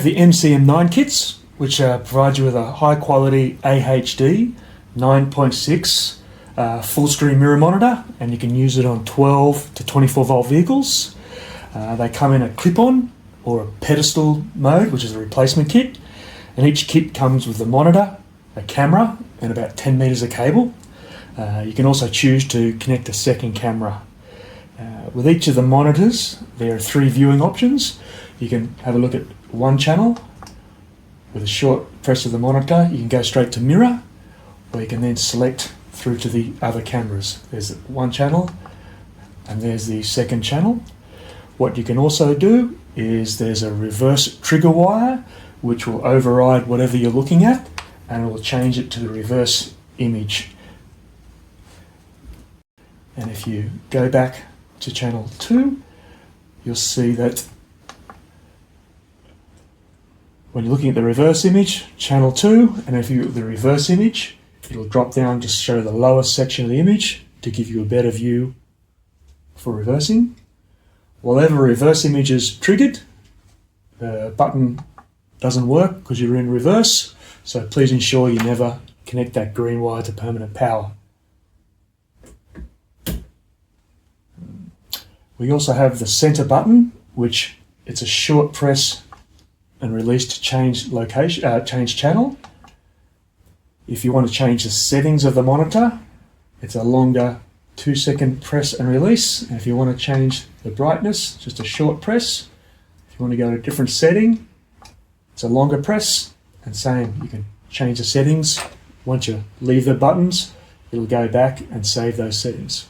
have the MCM9 kits, which provide you with a high quality AHD 9.6 full screen mirror monitor, and you can use it on 12 to 24 volt vehicles. They come in a clip-on or a pedestal mode, which is a replacement kit, and each kit comes with a monitor, a camera, and about 10 meters of cable. You can also choose to connect a second camera. With each of the monitors, there are 3 viewing options. You can have a look at one channel. With a short press of the monitor, you can go straight to mirror, or you can then select through to the other cameras. There's one channel, and there's the second channel. What you can also do is there's a reverse trigger wire, which will override whatever you're looking at, and it will change it to the reverse image. And if you go back to channel 2, you'll see that when you're looking at the reverse image, channel 2, and if you look at the reverse image, it'll drop down to show the lower section of the image to give you a better view for reversing. Whenever reverse image is triggered, the button doesn't work because you're in reverse, so please ensure you never connect that green wire to permanent power. We also have the center button, which it's a short press and release to change location, change channel. If you want to change the settings of the monitor, it's a longer 2-second press and release. And if you want to change the brightness, just a short press. If you want to go to a different setting, it's a longer press. And same, you can change the settings. Once you leave the buttons, it'll go back and save those settings.